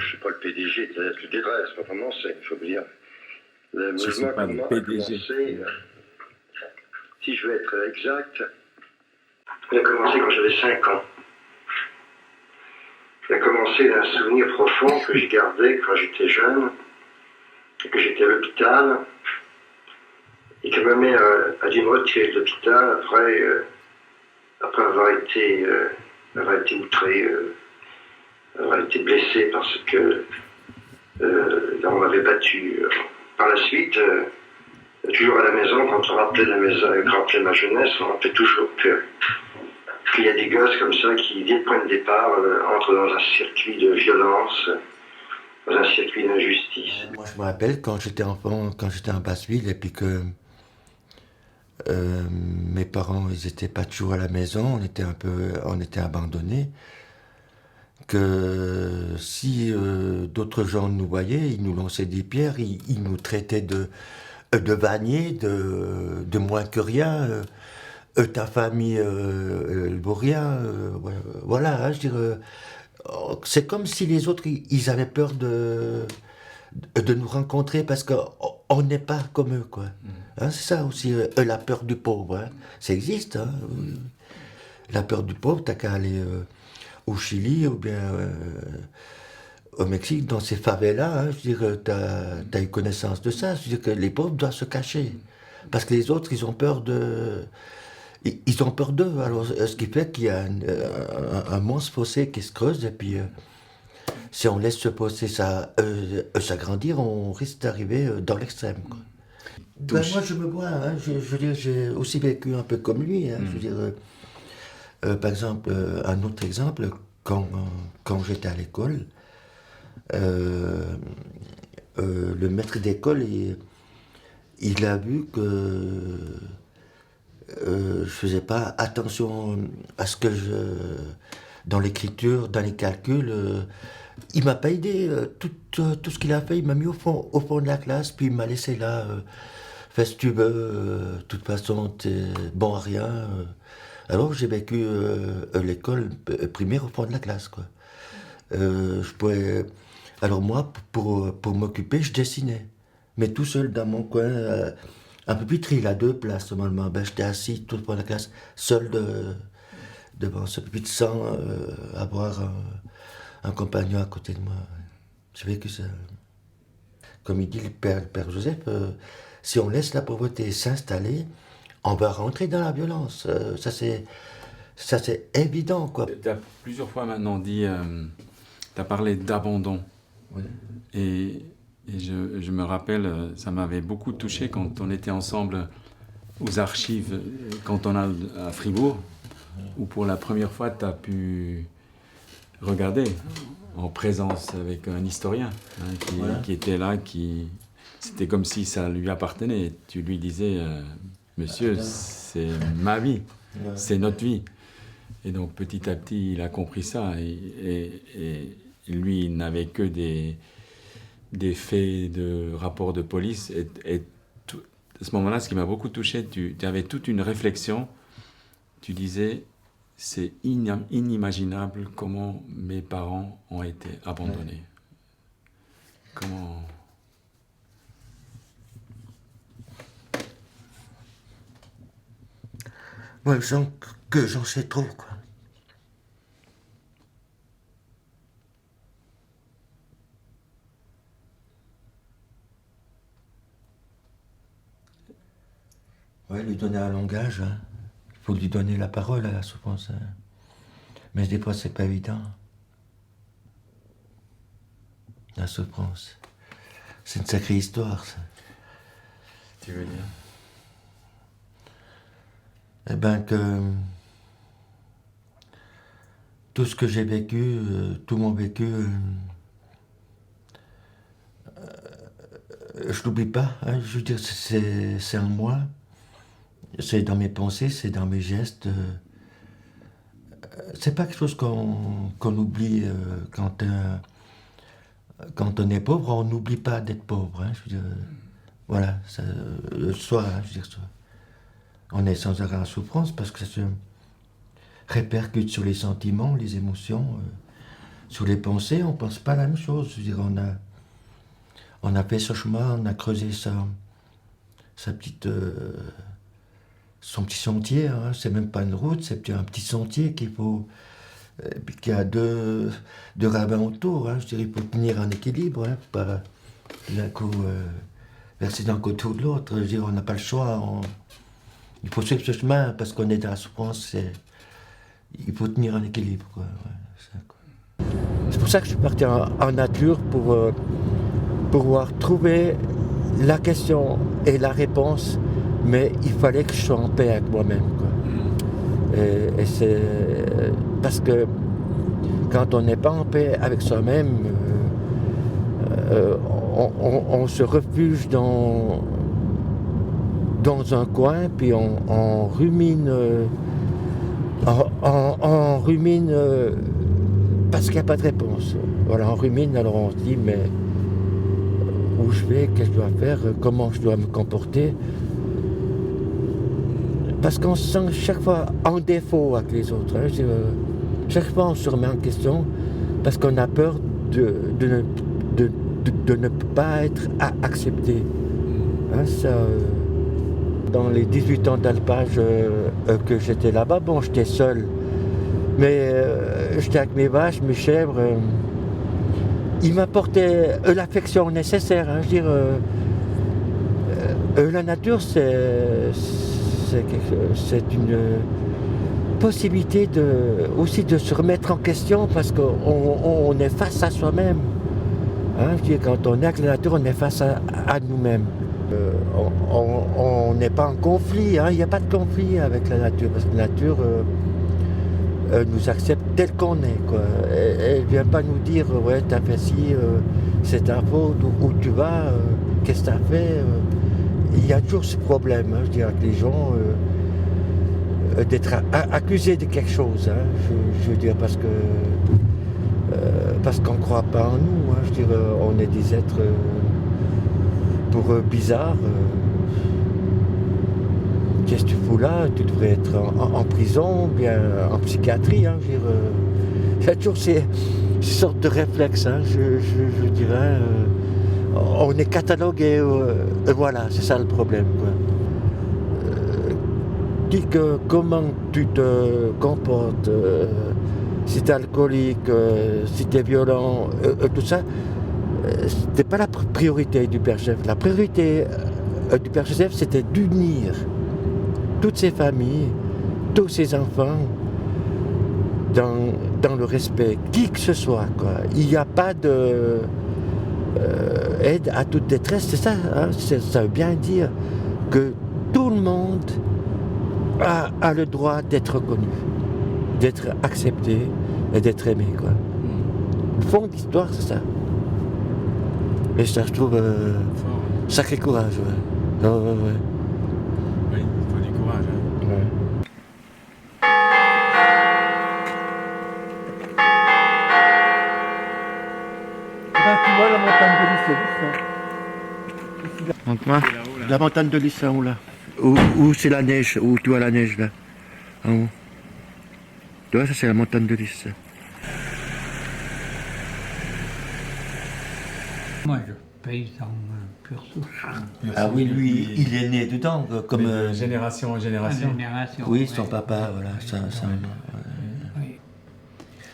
je suis pas le PDG de la DRS, c'est pas vraiment c'est, il faut me dire. Le Je suis mouvement pas le a PDG. commencé, si je veux être exact, il a commencé quand j'avais 5 ans. Il a commencé d'un souvenir profond que j'ai gardé quand j'étais jeune, et que j'étais à l'hôpital, et que ma mère a dû me retirer de l'hôpital après avoir été outrée, avoir été blessée parce que on m'avait battu. Par la suite, toujours à la maison, quand on rappelait ma jeunesse, on rappelait toujours qu'il y a des gosses comme ça qui, dès le point de départ, entrent dans un circuit de violence, dans un circuit d'injustice. Moi, je me rappelle quand j'étais enfant, quand j'étais en Basse-Ville, et puis que mes parents, ils étaient pas toujours à la maison, on était abandonnés. Que si d'autres gens nous voyaient, ils nous lançaient des pierres, ils nous traitaient de vanniers, de moins que rien. Ta famille, elle vaut rien. Voilà, hein, je dirais, c'est comme si les autres, ils avaient peur de nous rencontrer parce qu'on n'est pas comme eux, quoi. Hein, c'est ça aussi, la peur du pauvre. Hein. Ça existe, hein. La peur du pauvre, t'as qu'à aller au Chili ou bien au Mexique, dans ces favelas, hein, je veux dire, t'as une connaissance de ça. Je veux dire que les pauvres doivent se cacher. Parce que les autres, ils ont peur ils ont peur d'eux. Alors, ce qui fait qu'il y a un monstre fossé qui se creuse, et puis si on laisse ce fossé s'agrandir, on risque d'arriver dans l'extrême, quoi. Ben, moi, je me vois, hein, je veux dire, j'ai aussi vécu un peu comme lui. Hein, je veux dire, par exemple, un autre exemple, quand j'étais à l'école, le maître d'école, il a vu que je faisais pas attention à ce que dans l'écriture, dans les calculs, il m'a pas aidé. Tout ce qu'il a fait, il m'a mis au fond de la classe, puis il m'a laissé là. Fais ce que tu veux, de toute façon, t'es bon à rien. Alors j'ai vécu l'école primaire au fond de la classe, quoi. Je pouvais... Alors moi, pour m'occuper, je dessinais. Mais tout seul dans mon coin, un pupitre, il a 2 places normalement. Ben, j'étais assis tout au fond de la classe, seul devant ce pupitre sans avoir un compagnon à côté de moi. J'ai vécu ça. Comme il dit le père Joseph, si on laisse la pauvreté s'installer, on va rentrer dans la violence. Ça c'est évident, quoi. Tu as plusieurs fois maintenant dit, tu as parlé d'abandon. Oui. Et je me rappelle, ça m'avait beaucoup touché quand on était ensemble aux archives, quand on a à Fribourg, où pour la première fois tu as pu regarder en présence avec un historien qui était là, c'était comme si ça lui appartenait. Tu lui disais, monsieur, c'est ma vie, c'est notre vie. Et donc petit à petit, il a compris ça. Et lui, il n'avait que des faits de rapports de police. Et à ce moment-là, ce qui m'a beaucoup touché, tu avais toute une réflexion. Tu disais, c'est inimaginable comment mes parents ont été abandonnés. Ouais. Comment... Moi, je sens que j'en sais trop, quoi. Ouais, lui donner un langage, hein. Il faut lui donner la parole à la souffrance. Hein. Mais des fois, c'est pas évident. La souffrance. C'est une sacrée histoire, ça. Tu veux dire ? Eh ben que tout ce que j'ai vécu, tout mon vécu, je l'oublie pas. Hein, je veux dire, c'est en moi, c'est dans mes pensées, c'est dans mes gestes. C'est pas quelque chose qu'on oublie quand on est pauvre. On n'oublie pas d'être pauvre. Hein, je veux dire, voilà, ça, soi, hein, je veux dire ça. On est sans arrêt en souffrance parce que ça se répercute sur les sentiments, les émotions, sur les pensées, on pense pas la même chose. Je veux dire, on a fait ce chemin, on a creusé sa petite, son petit sentier. Hein. C'est même pas une route, c'est un petit sentier qu'il faut, qui a deux ravins autour. Hein. Je dirais, il faut tenir en équilibre, hein, pas d'un coup verser d'un côté ou de l'autre. Je veux dire, on n'a pas le choix. Il faut suivre ce chemin parce qu'on est dans la souffrance. Il faut tenir en équilibre, quoi. Ouais, ça, quoi. C'est pour ça que je suis parti en nature pour pouvoir trouver la question et la réponse, mais il fallait que je sois en paix avec moi-même, quoi. Et c'est parce que quand on n'est pas en paix avec soi-même, on se refuge dans un coin, puis on rumine. On rumine parce qu'il n'y a pas de réponse. Voilà, on rumine, alors on se dit, mais où je vais, qu'est-ce que je dois faire, comment je dois me comporter. Parce qu'on se sent chaque fois en défaut avec les autres. Hein. Chaque fois on se remet en question parce qu'on a peur de ne pas être accepté. Hein, ça, dans les 18 ans d'alpage que j'étais là-bas, bon, j'étais seul. Mais j'étais avec mes vaches, mes chèvres. Ils m'apportaient l'affection nécessaire. Hein, je veux dire, la nature, c'est une possibilité aussi de se remettre en question parce qu'on est face à soi-même. Hein, je veux dire, quand on est avec la nature, on est face à nous-mêmes. On n'est pas en conflit, hein, il n'y a pas de conflit avec la nature, parce que la nature nous accepte tel qu'on est, quoi. Elle ne vient pas nous dire, ouais, t'as fait ci, c'est ta faute, où tu vas, qu'est-ce que t'as fait. Il y a toujours ce problème, hein, je dirais, avec les gens, d'être accusés de quelque chose, hein, je veux dire, parce qu'on ne croit pas en nous, hein, je dirais, on est des êtres pour bizarre. Qu'est-ce que tu fous là? Tu devrais être en prison, bien en psychiatrie. Hein, il y a toujours ces sortes de réflexes, hein, je dirais. On est catalogué, voilà, c'est ça le problème, quoi. Dis que comment tu te comportes, si tu es alcoolique, si tu es violent, tout ça, c'était pas la priorité du Père Joseph. La priorité du Père Joseph, c'était d'unir toutes ces familles, tous ces enfants dans le respect, qui que ce soit, quoi. Il n'y a pas de aide à toute détresse, c'est ça, hein, ça veut bien dire que tout le monde a le droit d'être reconnu, d'être accepté et d'être aimé, quoi. Le fond de l'histoire, c'est ça. Et ça, je trouve sacré courage, ouais. Ouais. Oui, il faut du courage. Hein. Ouais. Tu vois la montagne de Lys, donc moi, la montagne de Lys, en haut là. Où c'est la neige, où tu vois la neige là, en haut. Tu vois, ça c'est la montagne de Lys. Moi, je paysan pur souche. Ah oui, lui, il est né dedans, comme... De génération en génération. Oui, son papa, voilà, ça Oui.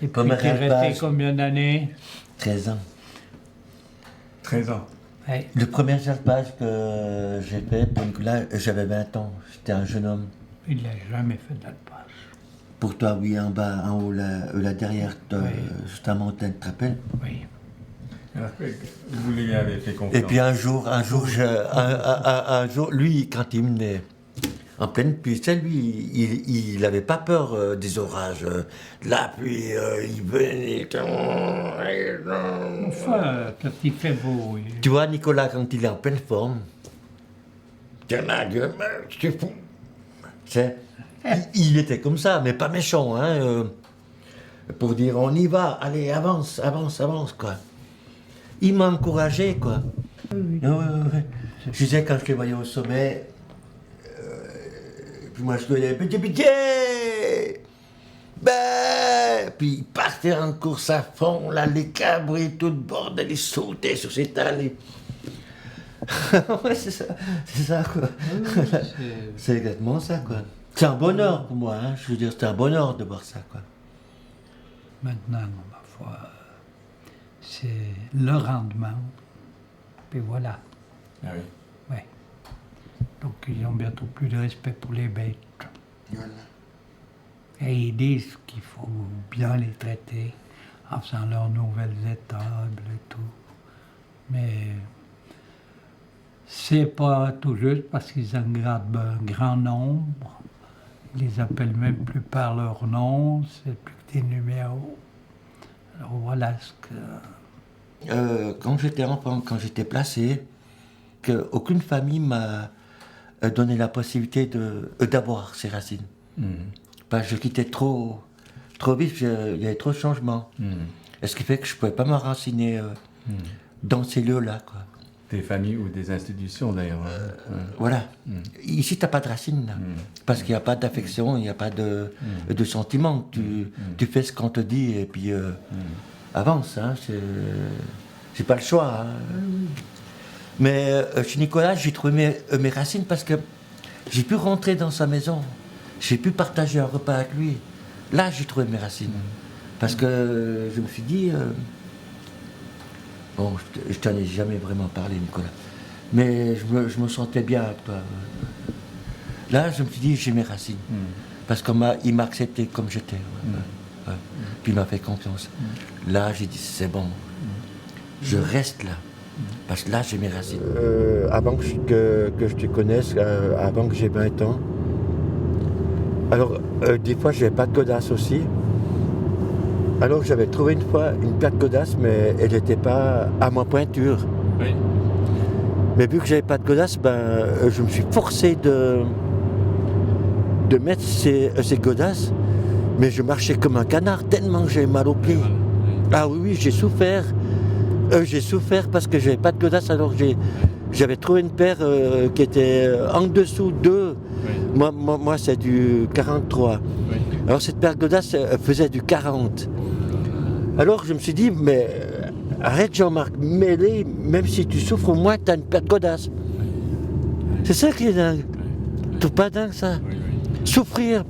Et puis, Première tu es resté alpage. combien d'années? 13 ans. 13 ans. Ouais. Le premier alpage que j'ai fait, donc là, j'avais 20 ans, j'étais un jeune homme. Il n'a jamais fait d'alpage. Pour toi, oui, en bas, en haut, là derrière, Oui. juste à la montagne, tu te rappelles? Oui. Alors, vous lui avez fait confiance. Et puis un jour, lui, quand il venait en pleine pluie, tu sais, lui, il n'avait pas peur des orages. La pluie, il venait. Enfin, quand il fait beau, oui. Tu vois, Nicolas, quand il est en pleine forme, tiens, ma gueule, tu fous. Tu sais, il était comme ça, mais pas méchant, hein. Pour dire, on y va, allez, avance, quoi. Il m'a encouragé, quoi. Oui. Ouais. Je disais, quand je les voyais au sommet, puis moi je gueulais, pitié! Ben, puis il partait en course à fond, là, les cabris, tout le bordel, il sautait sur ses talons. Ouais, c'est ça, quoi. C'est exactement ça, quoi. C'est un bonheur pour moi, hein. Je veux dire, c'est un bonheur de voir ça, quoi. Maintenant, ma foi, c'est le rendement. Puis voilà. Ah oui. Ouais. Donc, ils ont bientôt plus de respect pour les bêtes. Voilà. Et ils disent qu'il faut bien les traiter en faisant leurs nouvelles étables et tout. Mais c'est pas tout juste parce qu'ils engradent un grand nombre. Ils les appellent même plus par leur nom, c'est plus que des numéros. Alors voilà ce que... Quand j'étais enfant, quand j'étais placé, aucune famille m'a donné la possibilité d'avoir ces racines. Parce que je quittais trop vite, il y avait trop de changements. Et ce qui fait que je ne pouvais pas m'enraciner dans ces lieux-là, quoi. Des familles ou des institutions d'ailleurs. Voilà. Ici, tu n'as pas de racines, là. Parce qu'il n'y a pas d'affection, il n'y a pas de sentiment. Tu fais ce qu'on te dit et puis avance. Hein, c'est pas le choix. Hein. Mais chez Nicolas, j'ai trouvé mes racines parce que j'ai pu rentrer dans sa maison. J'ai pu partager un repas avec lui. Là, j'ai trouvé mes racines. Parce que je me suis dit... Bon, je t'en ai jamais vraiment parlé, Nicolas. Mais je me sentais bien avec toi. Là, je me suis dit, j'ai mes racines. Parce qu'il m'a accepté comme j'étais. Ouais. Puis il m'a fait confiance. Là, j'ai dit, c'est bon. Je reste là. Parce que là, j'ai mes racines. Avant que je te connaisse, avant que j'ai 20 ans, alors, des fois, je n'avais pas de godasse aussi. Alors j'avais trouvé une fois une paire de godasses, mais elle n'était pas à ma pointure. Oui. Mais vu que j'avais pas de godasses, je me suis forcé de mettre ces godasses, mais je marchais comme un canard tellement que j'avais mal aux pieds. Ah oui, j'ai souffert. J'ai souffert parce que j'avais pas de godasses, alors j'avais trouvé une paire qui était en dessous de... Oui. Moi c'est du 43. Oui. Alors cette paire de godasses faisait du 40. Alors je me suis dit, mais arrête Jean-Marc, mets-les, même si tu souffres, au moins tu as une paire de godasses. C'est ça qui est dingue. Tu trouves pas dingue ça? Souffrir.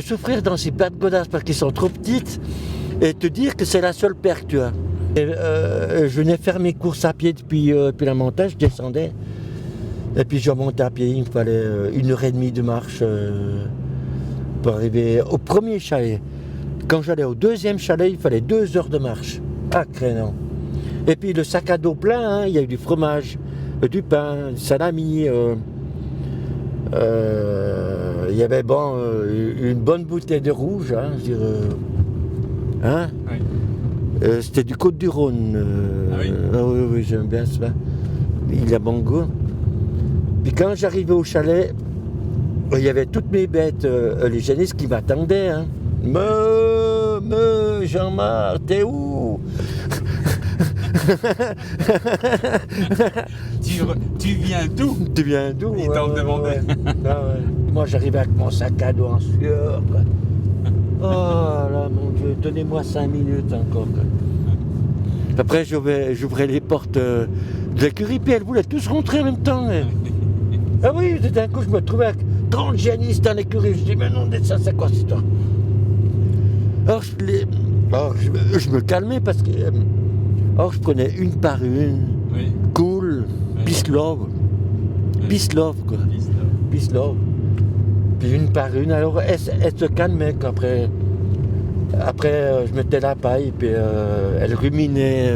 Souffrir dans ces paires de godasses parce qu'ils sont trop petites et te dire que c'est la seule paire que tu as. Je venais faire mes courses à pied depuis la montagne, je descendais. Et puis je remontais à pied, il me fallait 1h30 de marche pour arriver au premier chalet. Quand j'allais au deuxième chalet, il fallait 2 heures de marche. Ah, crénon. Et puis le sac à dos plein, hein, il y a eu du fromage, du pain, du salami. Il y avait une bonne bouteille de rouge, hein, je veux dire, hein. Oui. C'était du Côte-du-Rhône. Ah oui. Oui, j'aime bien ça. Il a bon goût. Puis quand j'arrivais au chalet, il y avait toutes mes bêtes, les génisses qui m'attendaient. Hein. Jean-Marc, t'es où? Tu viens d'où? Tu viens d'où? Ils t'ont demandé. Ouais. Moi, j'arrivais avec mon sac à dos en sueur. Quoi. Oh là, mon Dieu, donnez-moi 5 minutes encore. Quoi. Après, j'ouvrais les portes de l'écurie, puis elles voulaient tous rentrer en même temps. Ah oui, d'un coup, je me trouvais avec 30 génistes dans l'écurie. Je dis, mais non, ça, c'est quoi cette histoire? Alors, je me calmais parce que... alors, je prenais une par une. Oui. Cool. Oui. Peace love. Oui. Peace love, quoi. Peace love. Puis une par une. Alors, elle se calmait qu'après... Après, je mettais la paille, puis elle ruminait.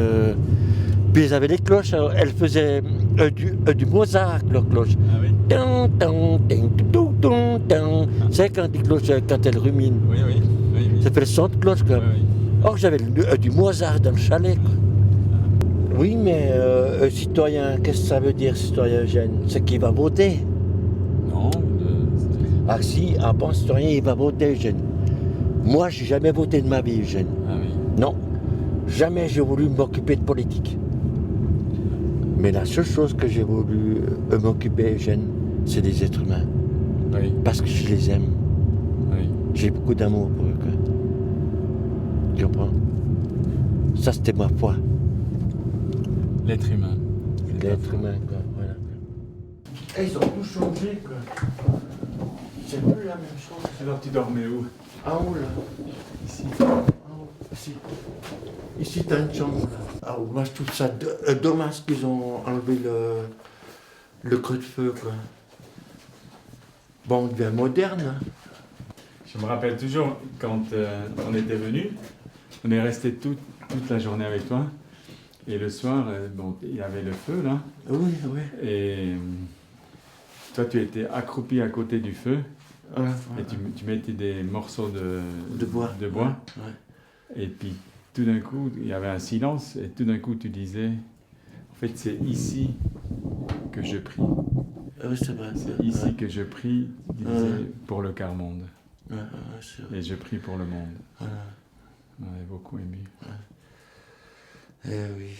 Puis elles avaient les cloches. Alors, elles faisaient du Mozart, leurs cloches. Ah oui. C'est quand les cloches, quand elles ruminent. Oui. Ça fait le son de cloche, quoi. Oui. Or, j'avais du Mozart dans le chalet, quoi. Oui, mais citoyen, qu'est-ce que ça veut dire, citoyen Eugène? C'est qu'il va voter. Non. Ah si, un bon citoyen, il va voter, Eugène. Moi, j'ai jamais voté de ma vie, Eugène. Ah oui. Non, jamais j'ai voulu m'occuper de politique. Mais la seule chose que j'ai voulu m'occuper, Eugène, c'est des êtres humains. Oui. Parce que je les aime. Oui. J'ai beaucoup d'amour pour eux, quoi. Tu comprends? Ça, c'était ma foi. L'être humain. L'être humain, quoi. Voilà. Et ils ont tout changé, quoi. C'est plus la même chose. Alors tu dormais où? En haut, là. Ici. En haut, ici. Ici, t'as une chambre, là. Ah, moi, je trouve ça dommage qu'ils ont enlevé le creux de feu, quoi. Bon, on devient moderne, hein. Je me rappelle toujours quand on était venu, on est resté toute la journée avec toi. Et le soir, bon, il y avait le feu là. Oui, oui. Et toi, tu étais accroupi à côté du feu. Ouais, Et tu mettais des morceaux de bois. bois. Ouais. Et puis tout d'un coup, il y avait un silence. Et tout d'un coup, tu disais, en fait, c'est ici que je prie. Oui, c'est vrai. C'est ici que je prie, tu disais, pour le quart-monde. Ouais, c'est vrai. Et je prie pour le monde. Voilà. On avait beaucoup aimé. Eh oui.